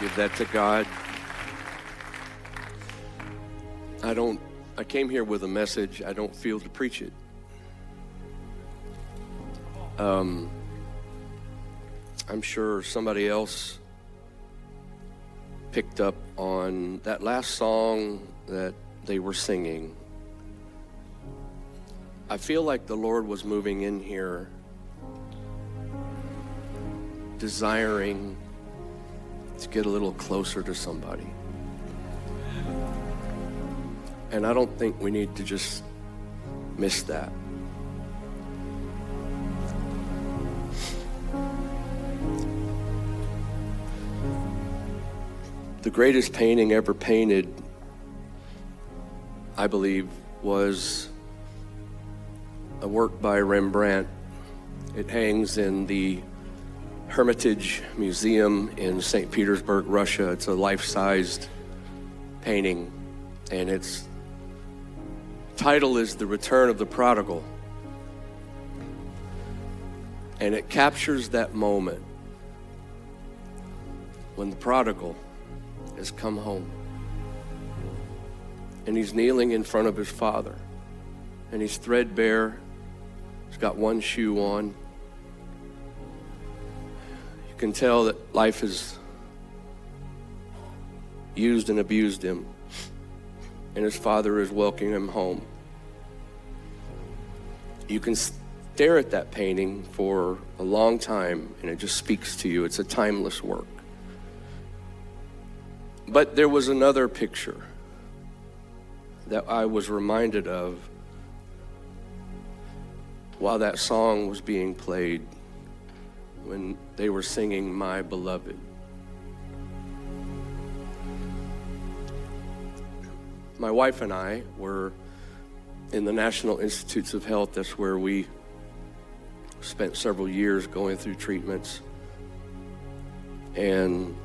Give that to God. I came here with a message. I don't feel to preach it. I'm sure somebody else picked up on that last song that they were singing. I feel like the Lord was moving in here, desiring to get a little closer to somebody. And I don't think we need to just miss that. The greatest painting ever painted, I believe, was a work by Rembrandt. It hangs in the Hermitage Museum in St. Petersburg, Russia. It's a life-sized painting, and its title is The Return of the Prodigal. And it captures that moment when the prodigal has come home. And he's kneeling in front of his father. And he's threadbare. He's got one shoe on. You can tell that life has used and abused him. And his father is welcoming him home. You can stare at that painting for a long time, and it just speaks to you. It's a timeless work. But there was another picture that I was reminded of while that song was being played, when they were singing My Beloved. My wife and I were in the National Institutes of Health. That's where we spent several years going through treatments. And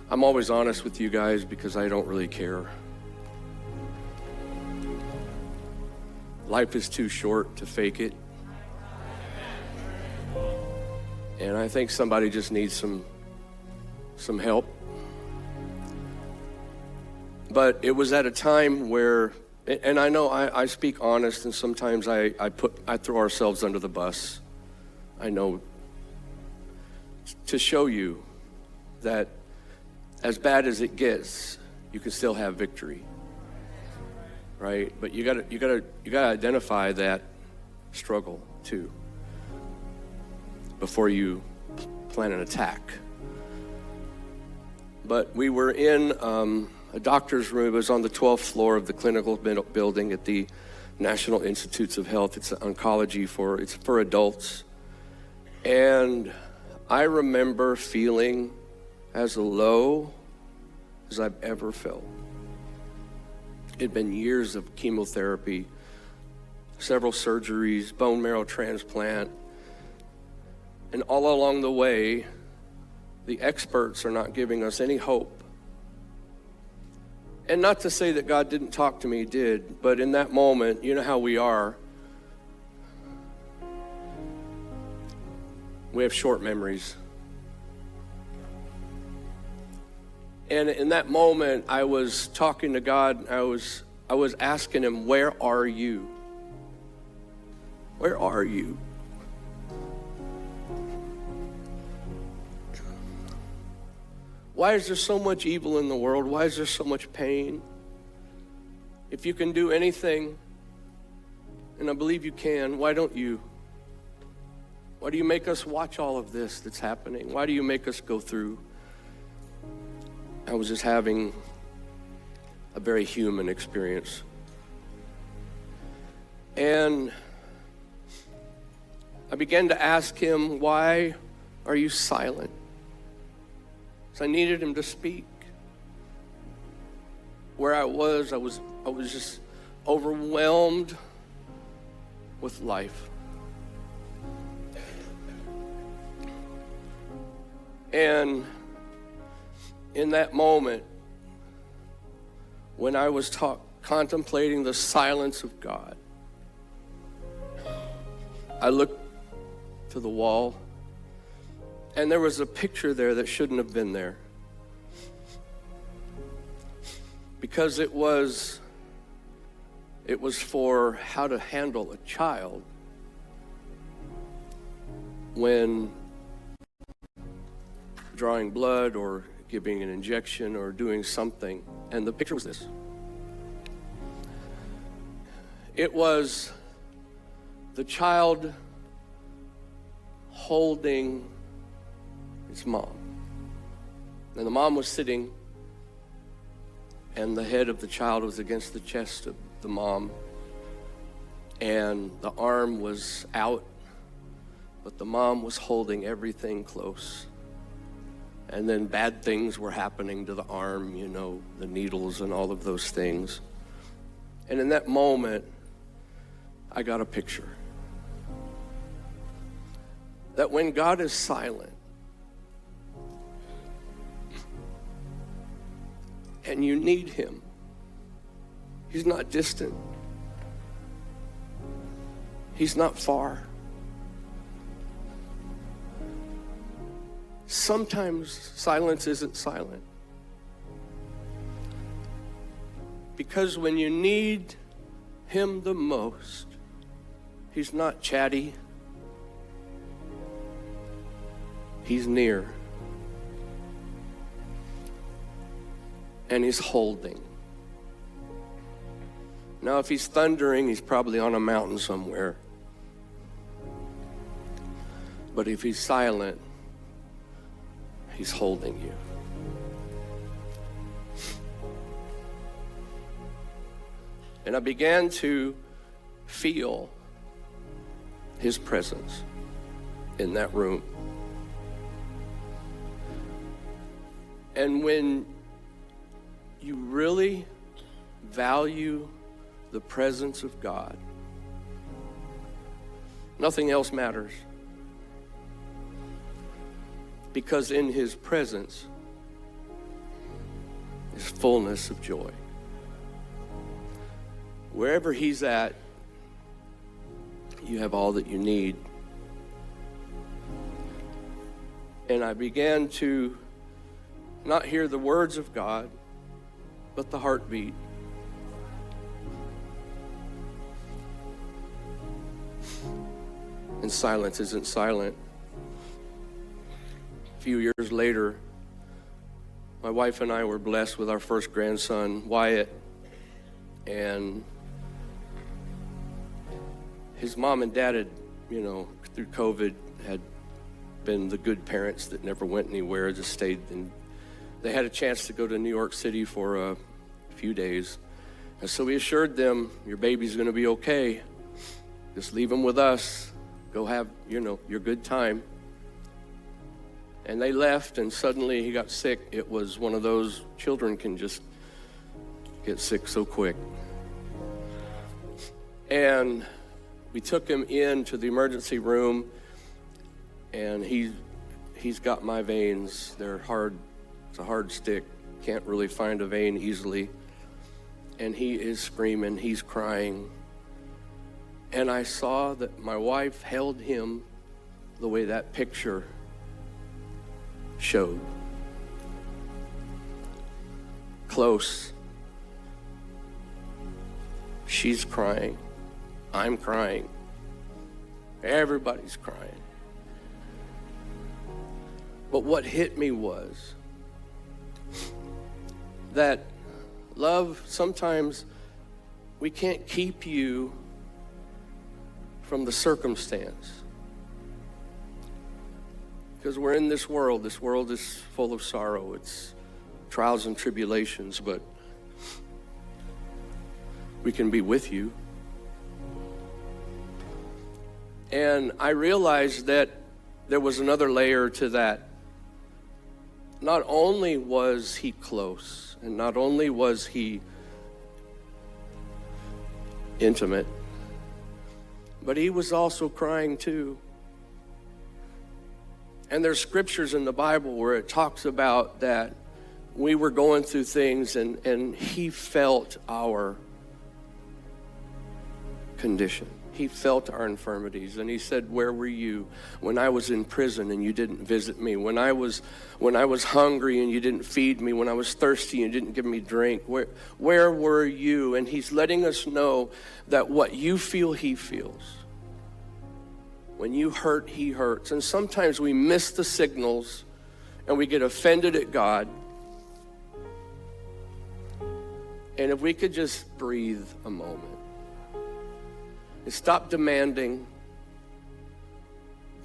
I'm always honest with you guys because I don't really care. Life is too short to fake it. And I think somebody just needs some help. But it was at a time where, and I know I speak honest, and sometimes I throw ourselves under the bus. I know, to show you that as bad as it gets, you can still have victory, right? But you gotta identify that struggle too before you plan an attack. But we were in a doctor's room. It was on the 12th floor of the clinical building at the National Institutes of Health. It's oncology it's for adults. And I remember feeling as low as I've ever felt. It'd been years of chemotherapy, several surgeries, bone marrow transplant, and all along the way, the experts are not giving us any hope. And not to say that God didn't talk to me, He did, but in that moment, you know how we are. We have short memories. And in that moment, I was talking to God. I was asking Him, where are you? Where are you? Why is there so much evil in the world? Why is there so much pain? If you can do anything, and I believe you can, why don't you? Why do you make us watch all of this that's happening? Why do you make us go through? I was just having a very human experience. And I began to ask Him, why are you silent? So I needed Him to speak. Where I was just overwhelmed with life. And in that moment, when I was contemplating the silence of God, I looked to the wall, and there was a picture there that shouldn't have been there. because it was for how to handle a child when drawing blood or giving an injection or doing something. And the picture was this. It was the child holding its mom. And the mom was sitting, and the head of the child was against the chest of the mom, and the arm was out, but the mom was holding everything close. And then bad things were happening to the arm, you know, the needles and all of those things. And in that moment, I got a picture that when God is silent and you need him, he's not distant. He's not far. Sometimes silence isn't silent. Because when you need him the most, he's not chatty. He's near. And he's holding. Now, if he's thundering, he's probably on a mountain somewhere. But if he's silent, he's holding you. And I began to feel his presence in that room. And when you really value the presence of God, nothing else matters. Because in his presence is fullness of joy. Wherever he's at, you have all that you need. And I began to not hear the words of God, but the heartbeat. And silence isn't silent. A few years later, my wife and I were blessed with our first grandson, Wyatt, and his mom and dad had, through COVID, had been the good parents that never went anywhere, just stayed. And they had a chance to go to New York City for a few days. And so we assured them, your baby's going to be okay. Just leave him with us. Go have, your good time. And they left, and suddenly he got sick. It was one of those children can just get sick so quick. And we took him into the emergency room, and he's got my veins. They're hard. It's a hard stick. Can't really find a vein easily. And he is screaming. He's crying. And I saw that my wife held him the way that picture showed. Close. She's crying. I'm crying. Everybody's crying. But what hit me was that love, sometimes we can't keep you from the circumstance. Because we're in this world. This world is full of sorrow. It's trials and tribulations, but we can be with you. And I realized that there was another layer to that. Not only was he close, and not only was he intimate, but he was also crying too. And there's scriptures in the Bible where it talks about that we were going through things and he felt our condition. He felt our infirmities, and he said, where were you when I was in prison and you didn't visit me? When I was hungry and you didn't feed me? When I was thirsty and you didn't give me drink? Where were you? And he's letting us know that what you feel, he feels. When you hurt, he hurts. And sometimes we miss the signals and we get offended at God. And if we could just breathe a moment and stop demanding,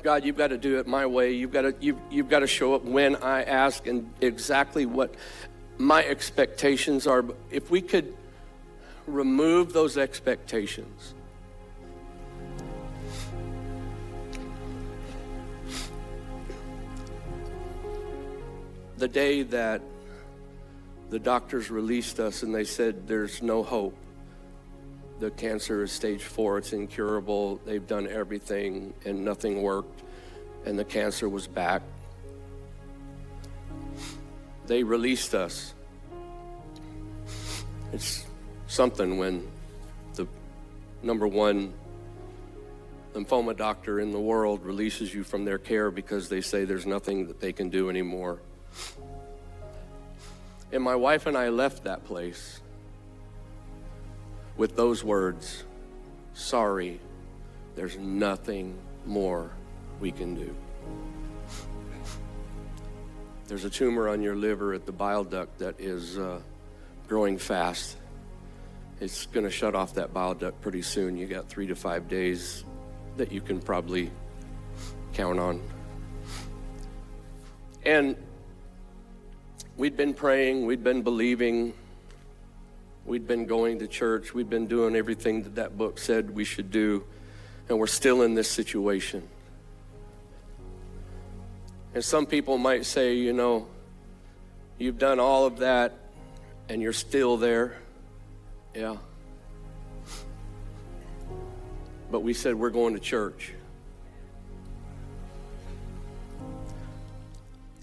God, you've got to do it my way. You've got to show up when I ask and exactly what my expectations are. But if we could remove those expectations, the day that the doctors released us and they said there's no hope. The cancer is stage 4, it's incurable. They've done everything and nothing worked, and the cancer was back. They released us. It's something when the #1 lymphoma doctor in the world releases you from their care because they say there's nothing that they can do anymore. And my wife and I left that place with those words, sorry, there's nothing more we can do. There's a tumor on your liver at the bile duct that is growing fast. It's going to shut off that bile duct pretty soon. You got 3 to 5 days that you can probably count on. And we'd been praying, we'd been believing, we'd been going to church, we'd been doing everything that that book said we should do, and we're still in this situation. And some people might say, you know, you've done all of that and you're still there. Yeah. But we said we're going to church.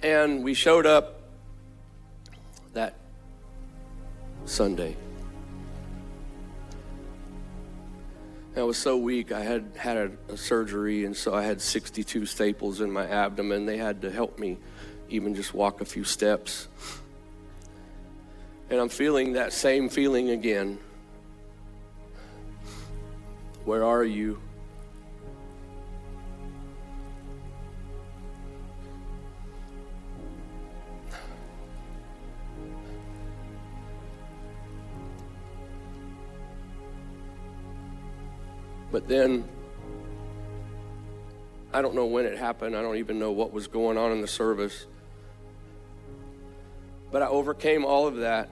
And we showed up that Sunday. I was so weak. I had had a surgery, and so I had 62 staples in my abdomen. They had to help me even just walk a few steps. And I'm feeling that same feeling again. Where are you? But then, I don't know when it happened. I don't even know what was going on in the service. But I overcame all of that.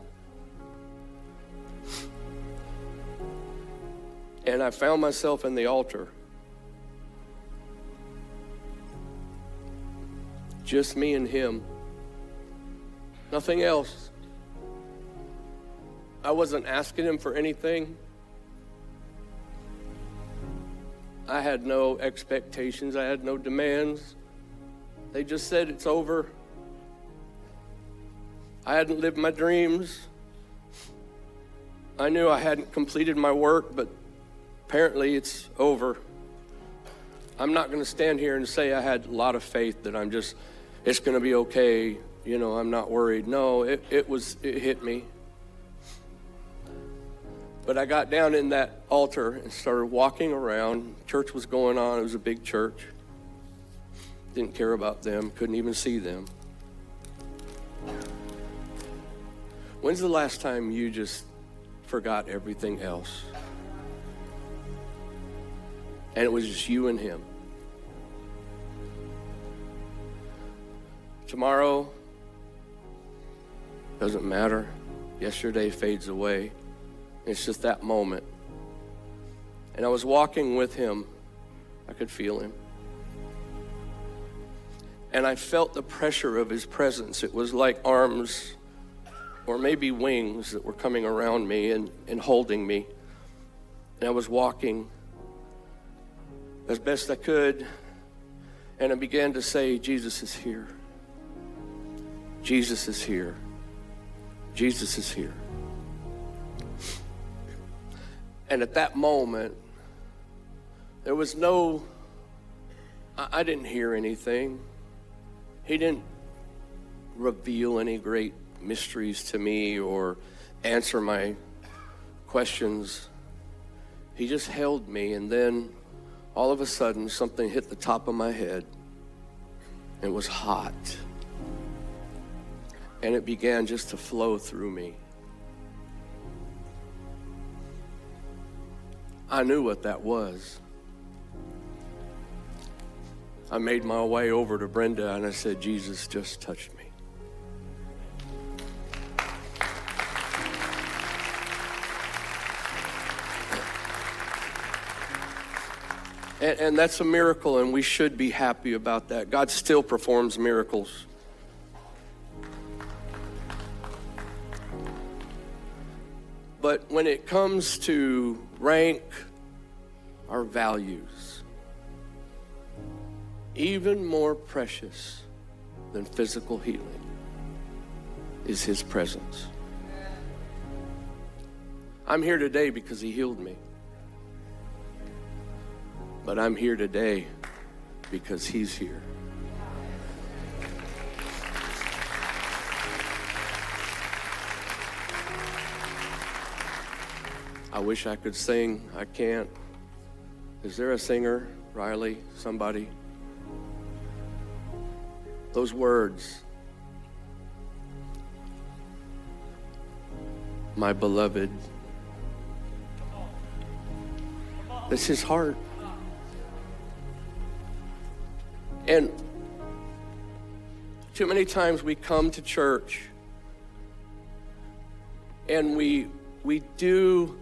And I found myself in the altar. Just me and him. Nothing else. I wasn't asking him for anything. I had no expectations. I had no demands. They just said it's over. I hadn't lived my dreams. I knew I hadn't completed my work, but apparently it's over. I'm not going to stand here and say I had a lot of faith that it's going to be okay. You know, I'm not worried. No, it hit me. But I got down in that altar and started walking around. Church was going on. It was a big church. Didn't care about them. Couldn't even see them. When's the last time you just forgot everything else? And it was just you and him. Tomorrow doesn't matter. Yesterday fades away. It's just that moment. And I was walking with him. I could feel him. And I felt the pressure of his presence. It was like arms or maybe wings that were coming around me and holding me. And I was walking as best I could. And I began to say, Jesus is here. Jesus is here. Jesus is here. And at that moment, There was I didn't hear anything. He didn't reveal any great mysteries to me or answer my questions. He just held me, and then all of a sudden something hit the top of my head. It was hot. And it began just to flow through me. I knew what that was. I made my way over to Brenda and I said, Jesus just touched me. And that's a miracle, and we should be happy about that. God still performs miracles. But when it comes to rank our values, even more precious than physical healing is His presence. I'm here today because He healed me. But I'm here today because He's here. I wish I could sing. I can't. Is there a singer? Riley? Somebody? Those words. My beloved. That's His heart. And too many times we come to church and we do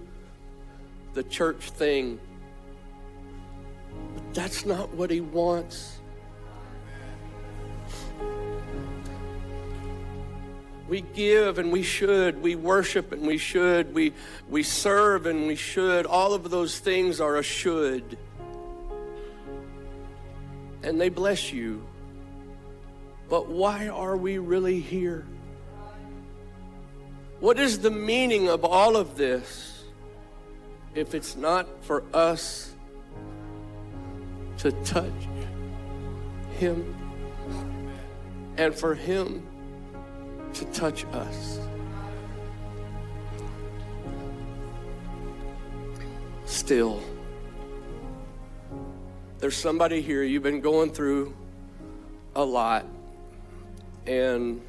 the church thing, but that's not what He wants. We give and we should, we worship and we should, we serve and we should. All of those things are a should. And they bless you. But why are we really here? What is the meaning of all of this if it's not for us to touch Him and for Him to touch us? Still, there's somebody here, you've been going through a lot, and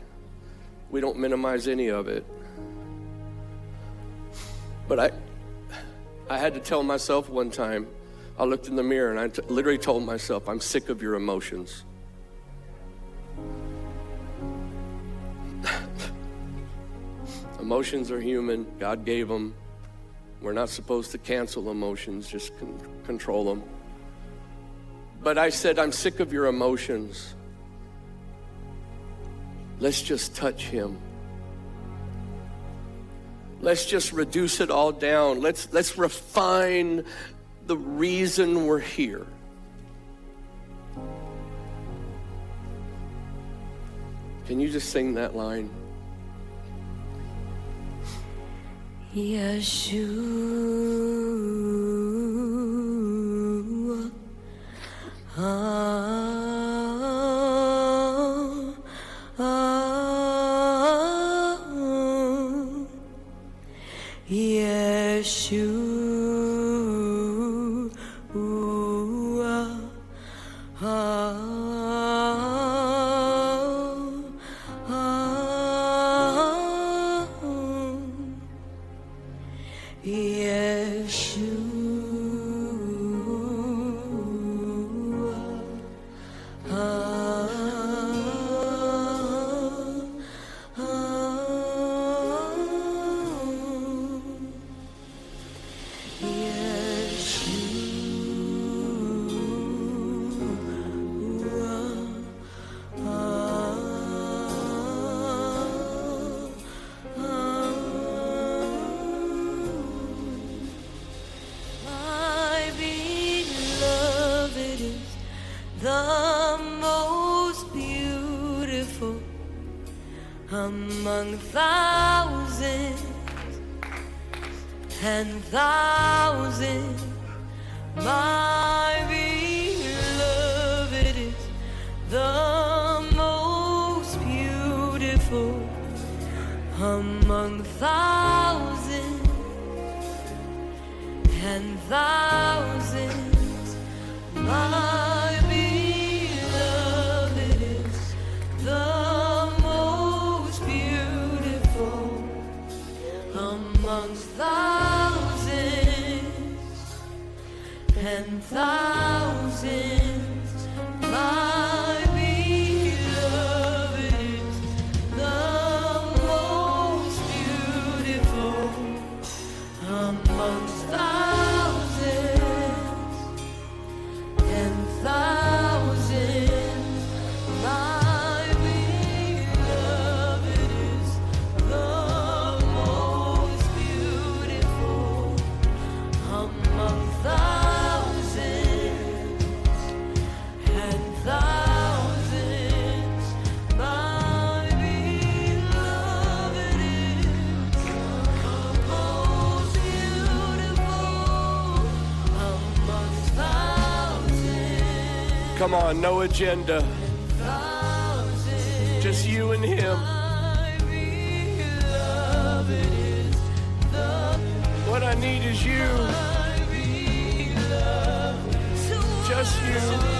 we don't minimize any of it. But I had to tell myself one time, I looked in the mirror and I literally told myself, I'm sick of your emotions. Emotions are human. God gave them. We're not supposed to cancel emotions, just control them. But I said, I'm sick of your emotions. Let's just touch Him. Let's just reduce it all down. Let's refine the reason we're here. Can you just sing that line? Yeshua, among thousands and thousands My beloved is the most beautiful among thousands and thousands. My beloved is the most beautiful amongst thousands and thousands. My beloved is the most beautiful amongst thousands and thousands. My beloved is the most beautiful among thousands and thousands. My beloved is the most beautiful amongst thousands. Come on, no agenda, Thousands. just you and him. My beloved is the What I need is you, my beloved. just you.